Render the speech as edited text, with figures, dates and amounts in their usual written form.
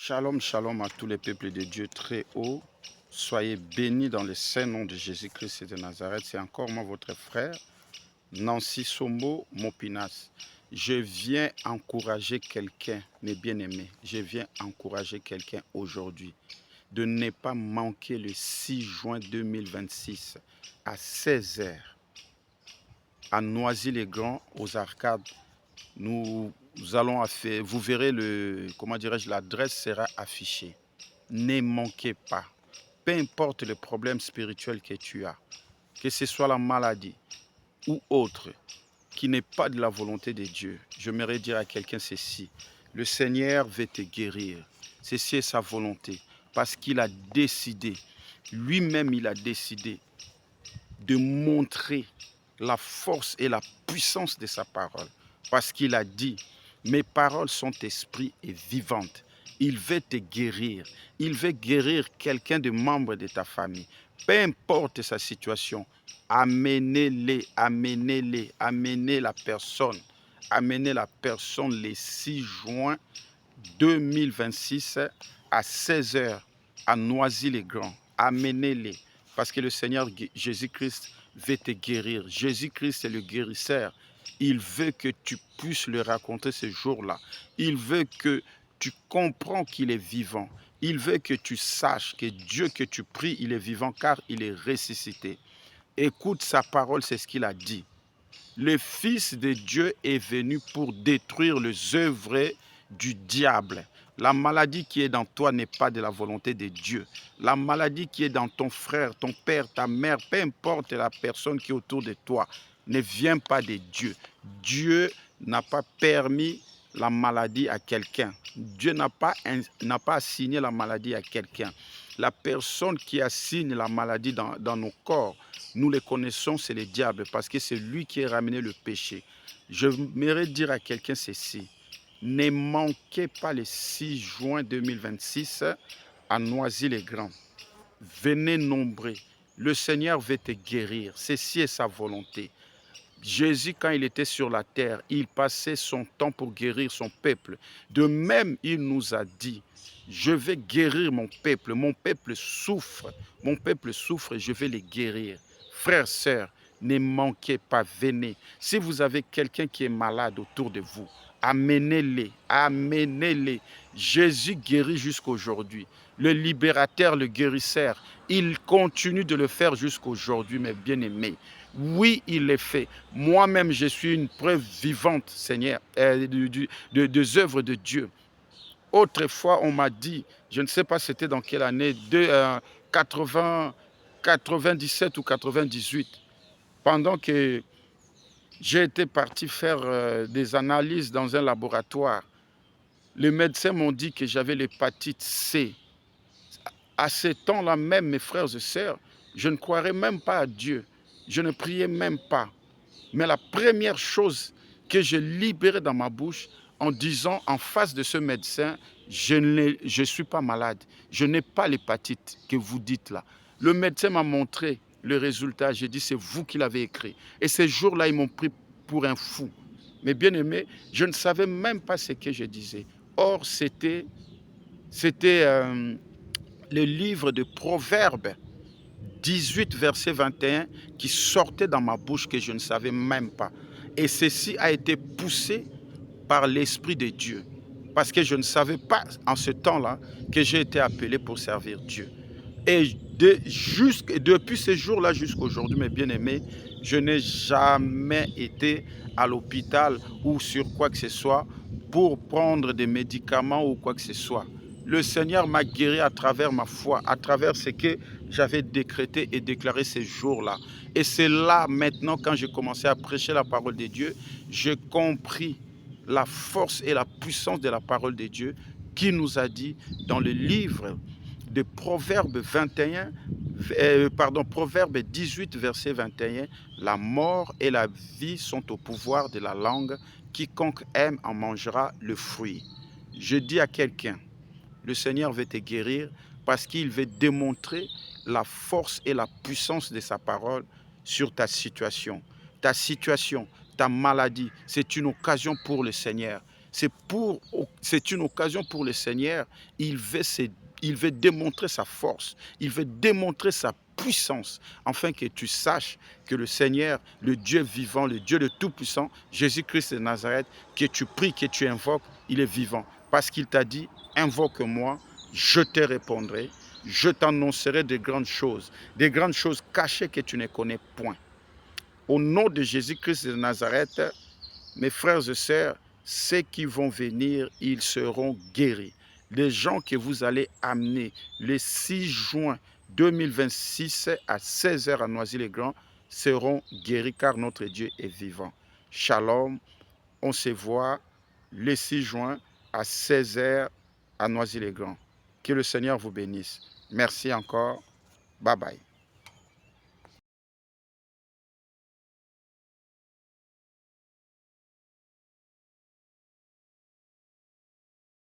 Shalom, shalom à tous les peuples de Dieu très haut. Soyez bénis dans le saint nom de Jésus-Christ de Nazareth. C'est encore moi, votre frère, Nancy Sombo Mopinas. Je viens encourager quelqu'un, mes bien-aimés. Je viens encourager quelqu'un aujourd'hui de ne pas manquer le 6 juin 2026 à 16 heures à Noisy-le-Grand aux Arcades. Nous allons faire, vous verrez l'adresse sera affichée. Ne manquez pas, peu importe le problème spirituel que tu as, que ce soit la maladie ou autre, qui n'est pas de la volonté de Dieu. J'aimerais dire à quelqu'un ceci, le Seigneur veut te guérir. Ceci est sa volonté, parce qu'il a décidé, lui-même il a décidé de montrer la force et la puissance de sa parole. Parce qu'il a dit, mes paroles sont esprit et vivantes. Il veut te guérir. Il veut guérir quelqu'un de membre de ta famille. Peu importe sa situation, amenez-les, amenez-les, amenez la personne. Amenez la personne le 6 juin 2026 à 16 heures à Noisy-le-Grand. Amenez-les. Parce que le Seigneur Jésus-Christ veut te guérir. Jésus-Christ est le guérisseur. Il veut que tu puisses le raconter ce jour-là. Il veut que tu comprends qu'il est vivant. Il veut que tu saches que Dieu que tu pries, il est vivant car il est ressuscité. Écoute sa parole, c'est ce qu'il a dit. Le Fils de Dieu est venu pour détruire les œuvres du diable. La maladie qui est dans toi n'est pas de la volonté de Dieu. La maladie qui est dans ton frère, ton père, ta mère, peu importe la personne qui est autour de toi, ne vient pas de Dieu. Dieu n'a pas permis la maladie à quelqu'un. Dieu n'a pas assigné la maladie à quelqu'un. La personne qui assigne la maladie dans nos corps, nous les connaissons, c'est le diable, parce que c'est lui qui a ramené le péché. Je voudrais dire à quelqu'un ceci, ne manquez pas le 6 juin 2026 à Noisy-le-Grand. Venez nombreux. Le Seigneur veut te guérir. Ceci est sa volonté. Jésus, quand il était sur la terre, il passait son temps pour guérir son peuple. De même, il nous a dit, je vais guérir mon peuple souffre et je vais les guérir. Frères, sœurs, ne manquez pas, venez. Si vous avez quelqu'un qui est malade autour de vous, amenez-les, amenez-les. Jésus guérit jusqu'aujourd'hui. Le libérateur, le guérisseur, il continue de le faire jusqu'aujourd'hui, mes bien-aimés. Oui, il le fait. Moi-même, je suis une preuve vivante, Seigneur, des œuvres de Dieu. Autrefois, on m'a dit, je ne sais pas c'était dans quelle année, 97 ou 98, pendant que j'ai été parti faire des analyses dans un laboratoire. Les médecins m'ont dit que j'avais l'hépatite C. À ce temps-là même, mes frères et sœurs, je ne croirais même pas à Dieu. Je ne priais même pas. Mais la première chose que j'ai libérée dans ma bouche en disant en face de ce médecin, je ne suis pas malade, je n'ai pas l'hépatite que vous dites là. Le médecin m'a montré le résultat, j'ai dit c'est vous qui l'avez écrit. Et ces jours-là, ils m'ont pris pour un fou. Mais bien aimé, je ne savais même pas ce que je disais. Or, c'était le livre de Proverbes 18, verset 21, qui sortait dans ma bouche que je ne savais même pas. Et ceci a été poussé par l'Esprit de Dieu. Parce que je ne savais pas en ce temps-là que j'ai été appelé pour servir Dieu. Et depuis ce jour-là jusqu'à aujourd'hui, mes bien-aimés, je n'ai jamais été à l'hôpital ou sur quoi que ce soit pour prendre des médicaments ou quoi que ce soit. Le Seigneur m'a guéri à travers ma foi, à travers ce que j'avais décrété et déclaré ces jours-là. Et c'est là, maintenant, quand j'ai commencé à prêcher la parole de Dieu, j'ai compris la force et la puissance de la parole de Dieu qui nous a dit dans le livre de Proverbes 18, verset 21, la mort et la vie sont au pouvoir de la langue. Quiconque aime en mangera le fruit. Je dis à quelqu'un, le Seigneur veut te guérir parce qu'il veut démontrer la force et la puissance de sa parole sur ta situation. Ta situation, ta maladie, c'est une occasion pour le Seigneur. C'est une occasion pour le Seigneur. Il veut démontrer sa force. Il veut démontrer sa puissance, afin que tu saches que le Seigneur, le Dieu vivant, le Dieu de Tout-Puissant, Jésus-Christ de Nazareth, que tu pries, que tu invoques, il est vivant. Parce qu'il t'a dit, invoque-moi, je te répondrai, je t'annoncerai de grandes choses cachées que tu ne connais point. Au nom de Jésus-Christ de Nazareth, mes frères et sœurs, ceux qui vont venir, ils seront guéris. Les gens que vous allez amener le 6 juin 2026 à 16 h à Noisy-le-Grand seront guéris car notre Dieu est vivant. Shalom, on se voit le 6 juin à 16 h à Noisy-le-Grand. Que le Seigneur vous bénisse. Merci encore. Bye bye.